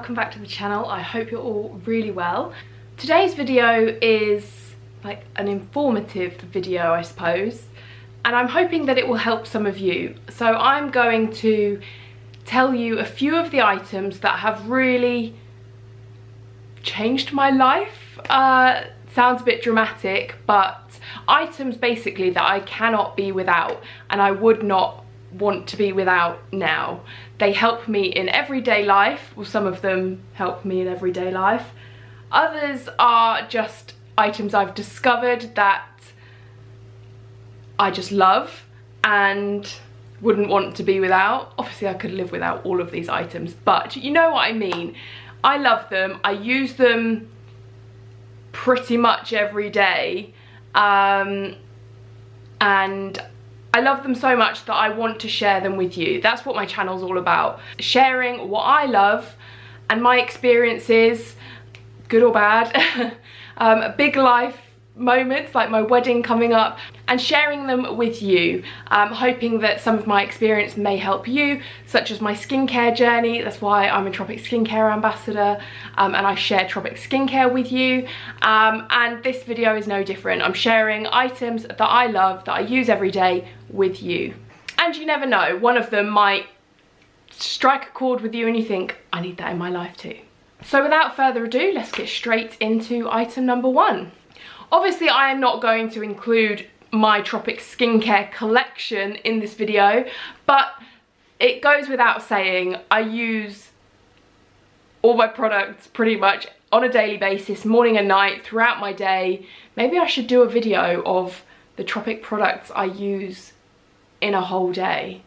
welcome back to the channel. I hope you're all really well. Today's video is like an informative video, I suppose, and I'm hoping that it will help some of you. So I'm going to tell you a few of the items that have really changed my life. Sounds a bit dramatic, but items basically that I cannot be without and I would not want to be without now. They help me in everyday life. Well, some of them help me in everyday life. Others are just items I've discovered that I just love and wouldn't want to be without. Obviously I could live without all of these items, but you know what I mean. I love them, I use them pretty much every day, and I love them so much that I want to share them with you. That's what my channel's all about. Sharing what I love and my experiences, good or bad, big life moments like my wedding coming up, and sharing them with you, hoping that some of my experience may help you, such as my skincare journey. That's why I'm a Tropic skincare ambassador, and I share Tropic skincare with you, and this video is no different. I'm sharing items that I love, that I use every day with you, and you never know, one of them might strike a chord with you and you think, I need that in my life too. So without further ado, let's get straight into item number one. Obviously, I am not going to include my Tropic skincare collection in this video, but it goes without saying, I use all my products pretty much on a daily basis, morning and night, throughout my day. Maybe I should do a video of the Tropic products I use in a whole day.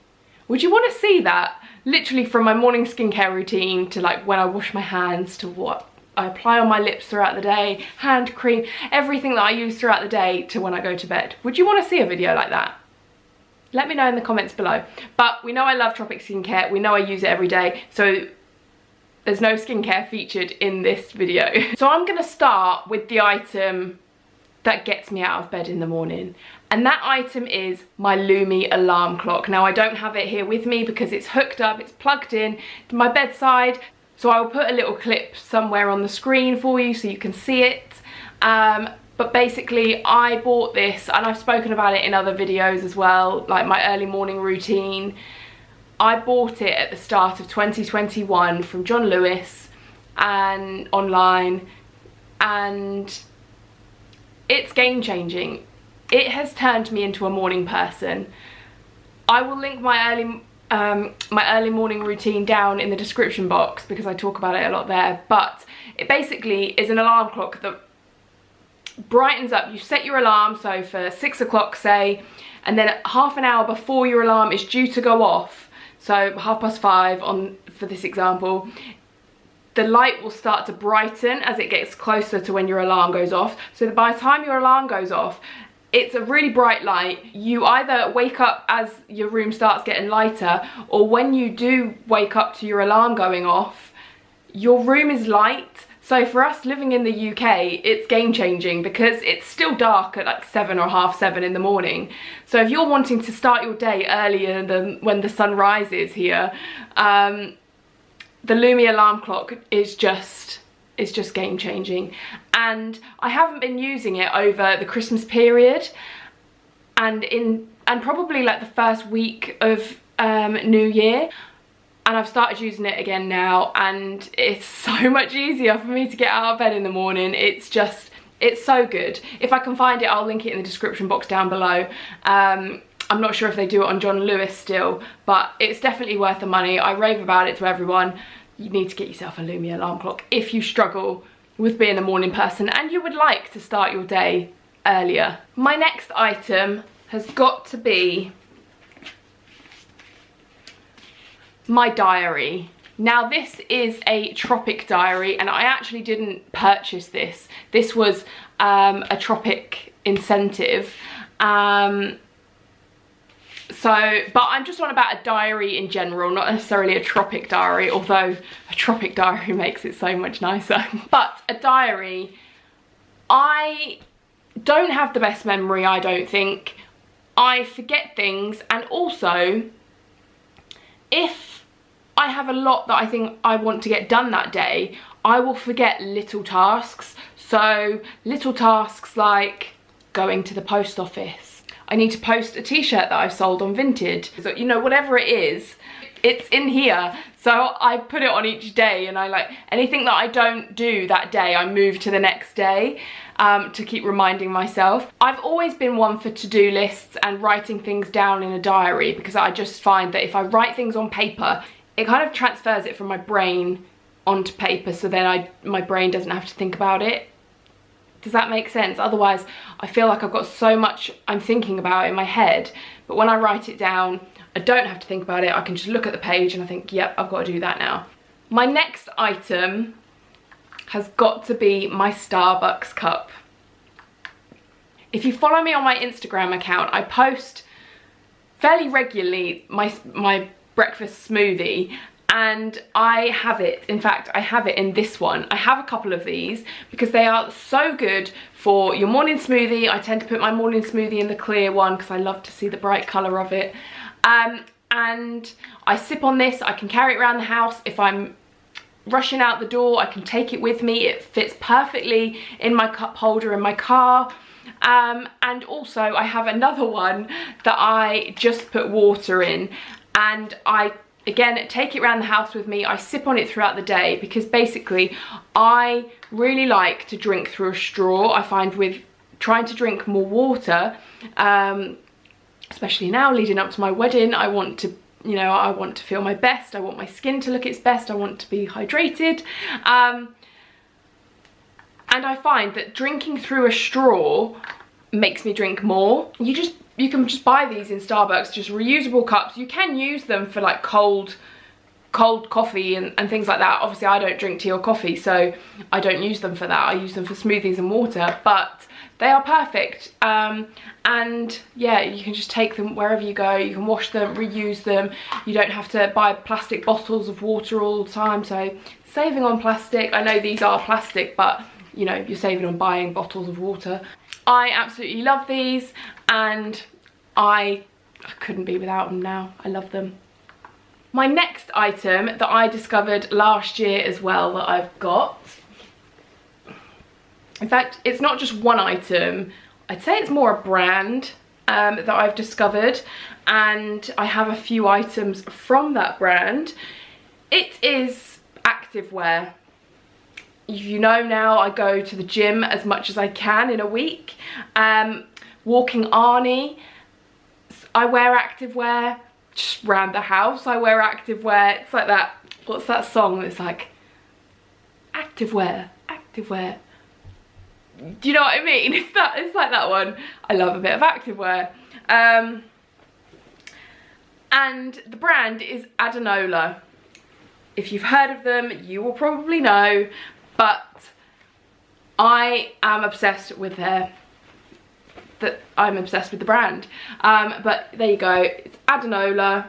Would you want to see that? Literally from my morning skincare routine to like when I wash my hands to what I apply on my lips throughout the day, hand cream, everything that I use throughout the day to when I go to bed. Would you want to see a video like that? Let me know in the comments below. But we know I love Tropic skincare, we know I use it every day, so there's no skincare featured in this video. So I'm gonna start with the item that gets me out of bed in the morning, and that item is my Lumi alarm clock. Now I don't have it here with me because it's hooked up, it's plugged in to my bedside. So I will put a little clip somewhere on the screen for you so you can see it. But basically I bought this, and I've spoken about it in other videos as well, like my early morning routine. I bought it at the start of 2021 from John Lewis and online, and it's game changing. It has turned me into a morning person. I will link my early morning routine down in the description box because I talk about it a lot there, but it basically is an alarm clock that brightens up. You set your alarm, so for 6 o'clock say, and then half an hour before your alarm is due to go off, so 5:30 on for this example, the light will start to brighten as it gets closer to when your alarm goes off, so that by the time your alarm goes off, it's a really bright light. You either wake up as your room starts getting lighter, or when you do wake up to your alarm going off, your room is light. So for us living in the UK, it's game changing because it's still dark at like 7 or half 7 in the morning. So if you're wanting to start your day earlier than when the sun rises here, the Lumi alarm clock is just game changing. And I haven't been using it over the Christmas period and probably like the first week of New Year, and I've started using it again now, and it's so much easier for me to get out of bed in the morning. It's so good. If I can find it, I'll link it in the description box down below. I'm not sure if they do it on John Lewis still, but it's definitely worth the money. I rave about it to everyone. You need to get yourself a Lumi alarm clock if you struggle with being a morning person and you would like to start your day earlier. My next item has got to be my diary. Now this is a Tropic diary, and I actually didn't purchase this. This was a Tropic incentive. But I'm just on about a diary in general, not necessarily a Tropic diary, although a Tropic diary makes it so much nicer. But a diary, I don't have the best memory, I don't think. I forget things, and also if I have a lot that I think I want to get done that day, I will forget little tasks. So little tasks like going to the post office. I need to post a t-shirt that I've sold on Vinted. So, you know, whatever it is, it's in here. So I put it on each day, and I like anything that I don't do that day, I move to the next day to keep reminding myself. I've always been one for to-do lists and writing things down in a diary, because I just find that if I write things on paper, it kind of transfers it from my brain onto paper, so then my brain doesn't have to think about it. Does that make sense? Otherwise, I feel like I've got so much I'm thinking about in my head, but when I write it down, I don't have to think about it. I can just look at the page and I think, yep, I've got to do that now. My next item has got to be my Starbucks cup. If you follow me on my Instagram account, I post fairly regularly my breakfast smoothie, and I have it. In fact, I have it in this one. I have a couple of these because they are so good for your morning smoothie. I tend to put my morning smoothie in the clear one because I love to see the bright colour of it. And I sip on this. I can carry it around the house. If I'm rushing out the door, I can take it with me. It fits perfectly in my cup holder in my car. And also I have another one that I just put water in, and I again take it around the house with me. I sip on it throughout the day because basically I really like to drink through a straw. I find with trying to drink more water, especially now leading up to my wedding, I want to, you know, I want to feel my best. I want my skin to look its best. I want to be hydrated. And I find that drinking through a straw makes me drink more. You can just buy these in Starbucks, just reusable cups. You can use them for like cold coffee and things like that. Obviously I don't drink tea or coffee, so I don't use them for that. I use them for smoothies and water, but they are perfect. And yeah, you can just take them wherever you go. You can wash them, reuse them. You don't have to buy plastic bottles of water all the time, so saving on plastic. I know these are plastic, but you know, you're saving on buying bottles of water. I absolutely love these, and I couldn't be without them now. I love them. My next item that I discovered last year as well that I've got, in fact, it's not just one item. I'd say it's more a brand that I've discovered, and I have a few items from that brand. It is activewear. You know now I go to the gym as much as I can in a week. Walking Arnie, I wear activewear. Just around the house I wear activewear. It's like that, what's that song that's like, activewear, activewear. Do you know what I mean? It's like that one. I love a bit of activewear. And the brand is Adenola. If you've heard of them, you will probably know, but I am obsessed with I'm obsessed with the brand. But there you go, it's Adenola.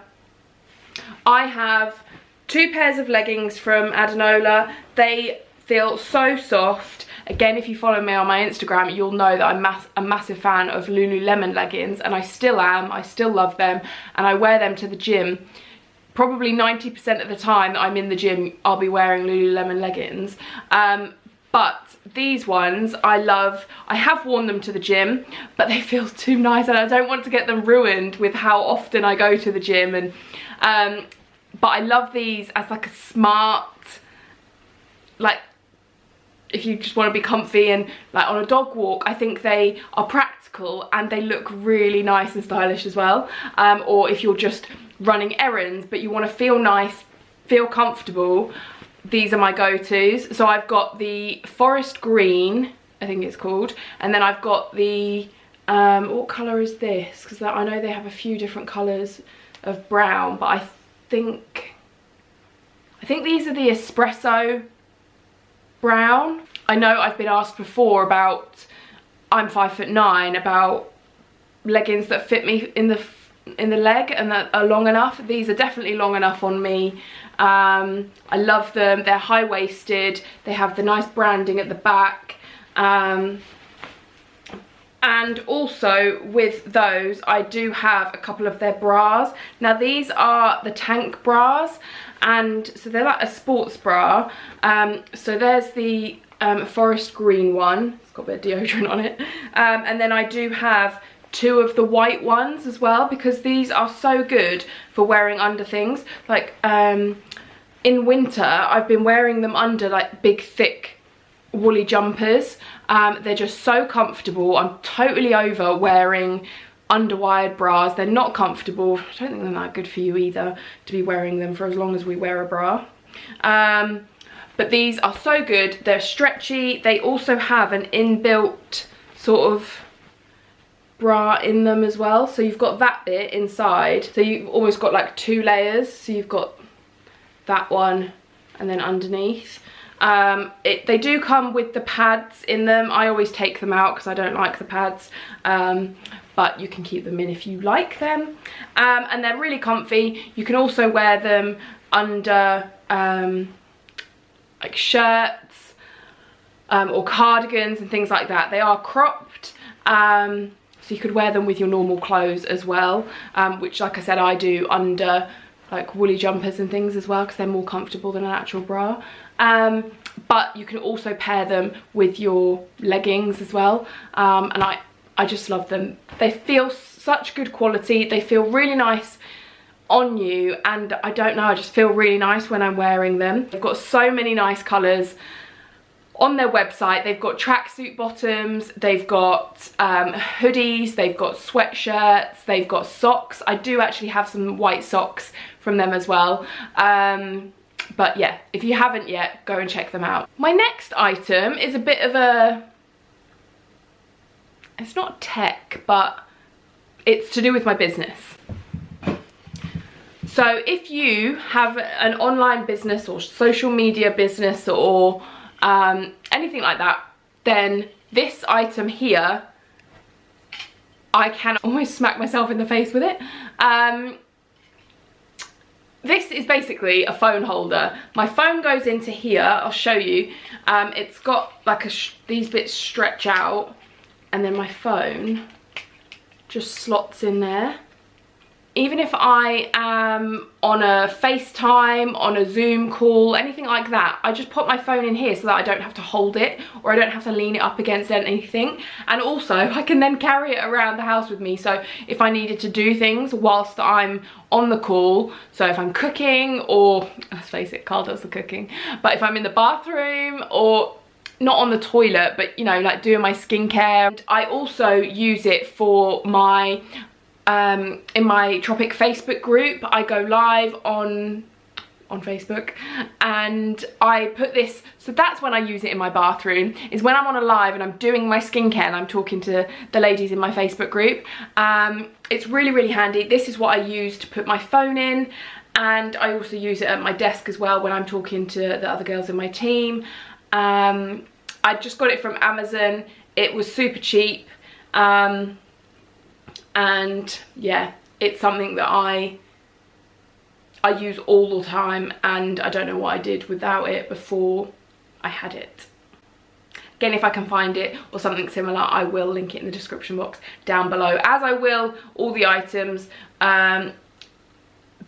I have 2 pairs of leggings from Adenola. They feel so soft. Again, if you follow me on my Instagram, you'll know that I'm a massive fan of Lululemon leggings, and I still am. I still love them, and I wear them to the gym. Probably 90% of the time that I'm in the gym, I'll be wearing Lululemon leggings. But these ones I love. I have worn them to the gym, but they feel too nice, and I don't want to get them ruined with how often I go to the gym. And but I love these as like a smart, like if you just want to be comfy and like on a dog walk. I think they are practical and they look really nice and stylish as well. Or if you're just running errands but you want to feel nice, feel comfortable, these are my go-tos. So I've got the forest green, I think it's called, and then I've got the what colour is this, because I know they have a few different colours of brown, but I think these are the espresso brown. I know I've been asked before about, I'm 5'9", about leggings that fit me in the leg and that are long enough. These are definitely long enough on me. I love them. They're high-waisted. They have the nice branding at the back. And also with those, I do have a couple of their bras. Now these are the tank bras, and so they're like a sports bra. So there's the forest green one. It's got a bit of deodorant on it. And then I do have 2 of the white ones as well, because these are so good for wearing under things. Like in winter, I've been wearing them under like big thick woolly jumpers. They're just so comfortable. I'm totally over wearing underwired bras. They're not comfortable. I don't think they're that good for you either, to be wearing them for as long as we wear a bra. But these are so good. They're stretchy. They also have an inbuilt sort of bra in them as well. So you've got that bit inside. So you've almost got like 2 layers. So you've got that one and then underneath. They do come with the pads in them. I always take them out because I don't like the pads, but you can keep them in if you like them. And they're really comfy. You can also wear them under like shirts or cardigans and things like that. They are cropped, so you could wear them with your normal clothes as well, which, like I said, I do under like woolly jumpers and things as well, because they're more comfortable than an actual bra. But you can also pair them with your leggings as well, and I just love them. They feel such good quality. They feel really nice on you, and I don't know, I just feel really nice when I'm wearing them. They've got so many nice colours. On their website, they've got tracksuit bottoms, they've got hoodies, they've got sweatshirts, they've got socks. I do actually have some white socks from them as well. But yeah, if you haven't yet, go and check them out. My next item is a bit of a, it's not tech, but it's to do with my business. So if you have an online business or social media business or anything like that, then this item here, I can almost smack myself in the face with it. This is basically a phone holder. My phone goes into here. I'll show you. It's got like these bits stretch out, and then my phone just slots in there. Even if I am on a FaceTime, on a Zoom call, anything like that, I just put my phone in here so that I don't have to hold it, or I don't have to lean it up against anything. And also, I can then carry it around the house with me. So if I needed to do things whilst I'm on the call, so if I'm cooking, or let's face it, Carl does the cooking, but if I'm in the bathroom, or not on the toilet, but you know, like doing my skincare. I also use it for my in my Tropic Facebook group. I go live on Facebook, and I put this, so that's when I use it in my bathroom, is when I'm on a live and I'm doing my skincare and I'm talking to the ladies in my Facebook group. It's really, really handy. This is what I use to put my phone in, and I also use it at my desk as well when I'm talking to the other girls in my team. I just got it from Amazon. It was super cheap. And yeah, it's something that I use all the time, and I don't know what I did without it before I had it. Again, if I can find it or something similar, I will link it in the description box down below, as I will all the items that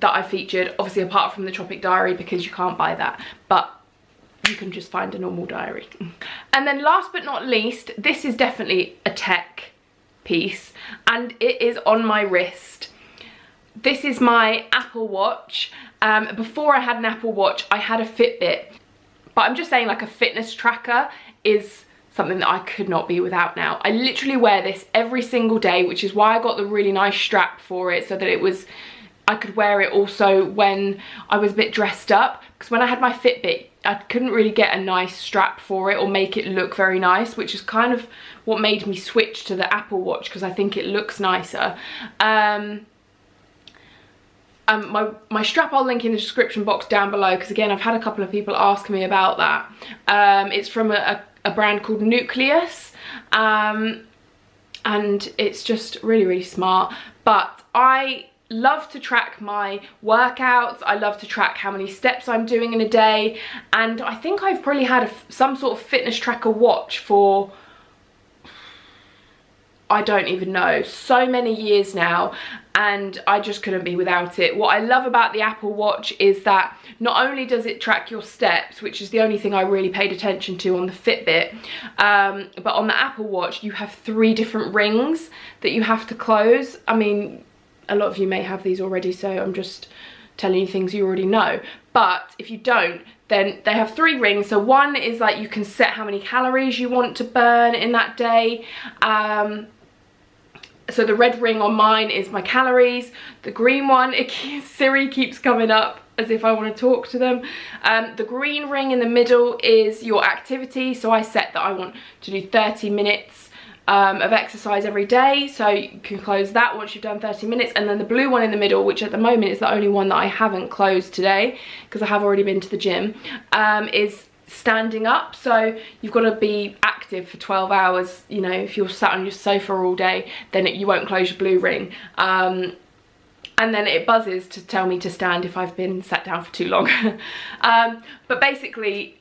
I featured, obviously apart from the Tropic diary, because you can't buy that, but you can just find a normal diary. And then last but not least, this is definitely a tech piece, and it is on my wrist. This is my Apple Watch. Before I had an Apple Watch, I had a Fitbit, but I'm just saying, like, a fitness tracker is something that I could not be without now. I literally wear this every single day, which is why I got the really nice strap for it, so that I could wear it also when I was a bit dressed up, because when I had my Fitbit, I couldn't really get a nice strap for it or make it look very nice, which is kind of what made me switch to the Apple Watch, because I think it looks nicer. My strap I'll link in the description box down below, because again, I've had a couple of people ask me about that. It's from a brand called Nucleus, and it's just really, really smart. But I love to track my workouts. I love to track how many steps I'm doing in a day, and I think I've probably had some sort of fitness tracker watch for I don't even know, so many years now, and I just couldn't be without it. What I love about the Apple Watch is that not only does it track your steps, which is the only thing I really paid attention to on the Fitbit, but on the Apple Watch you have 3 different rings that you have to close. I mean, a lot of you may have these already, so I'm just telling you things you already know. But if you don't, then they have 3 rings. So one is like you can set how many calories you want to burn in that day. So the red ring on mine is my calories. The green one, Siri keeps coming up as if I want to talk to them. The green ring in the middle is your activity. So I set that I want to do 30 minutes of exercise every day. So you can close that once you've done 30 minutes. And then the blue one in the middle, which at the moment is the only one that I haven't closed today because I have already been to the gym, is standing up. So you've got to be active for 12 hours. You know, if you're sat on your sofa all day, then you won't close your blue ring. And then it buzzes to tell me to stand if I've been sat down for too long. But basically,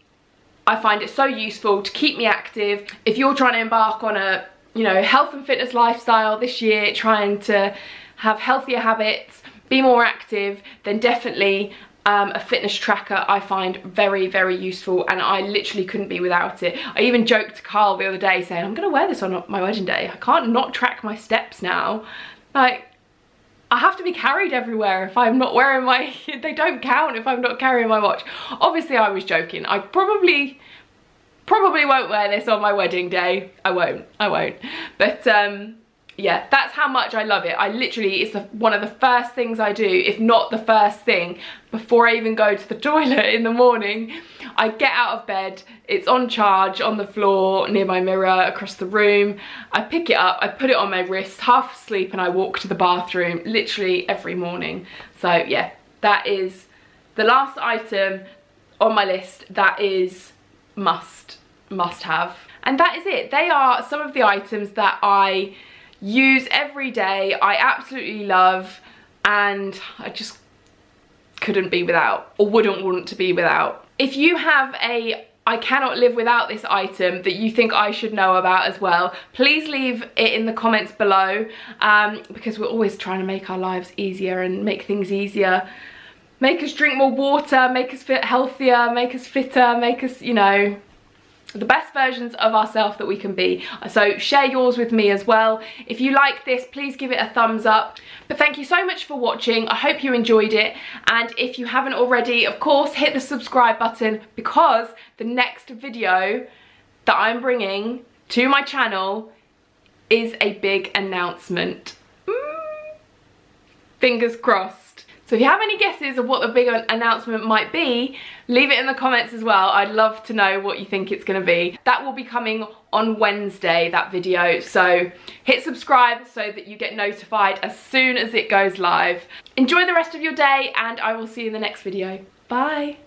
I find it so useful to keep me active. If you're trying to embark on a, you know, health and fitness lifestyle this year, trying to have healthier habits, be more active, then definitely a fitness tracker I find very, very useful, and I literally couldn't be without it. I even joked to Carl the other day saying, I'm gonna wear this on my wedding day. I can't not track my steps now. Like, I have to be carried everywhere if I'm not wearing my, they don't count if I'm not carrying my watch. Obviously I was joking. I probably won't wear this on my wedding day. I won't. But yeah, that's how much I love it. I literally, it's one of the first things I do, if not the first thing, before I even go to the toilet in the morning. I get out of bed, it's on charge on the floor near my mirror across the room. I pick it up, I put it on my wrist, half asleep, and I walk to the bathroom literally every morning. So yeah, that is the last item on my list that is must have. And that is it. They are some of the items that I use every day, I absolutely love, and I just couldn't be without, or wouldn't want to be without. If you have a I cannot live without this item that you think I should know about as well, please leave it in the comments below, because we're always trying to make our lives easier and make things easier. Make us drink more water, make us fit healthier, make us fitter, make us, you know, the best versions of ourselves that we can be. So share yours with me as well. If you like this, please give it a thumbs up. But thank you so much for watching. I hope you enjoyed it, and if you haven't already, of course, hit the subscribe button, because the next video that I'm bringing to my channel is a big announcement. Fingers crossed. So if you have any guesses of what the big announcement might be, leave it in the comments as well. I'd love to know what you think it's going to be. That will be coming on Wednesday, that video. So hit subscribe so that you get notified as soon as it goes live. Enjoy the rest of your day, and I will see you in the next video. Bye.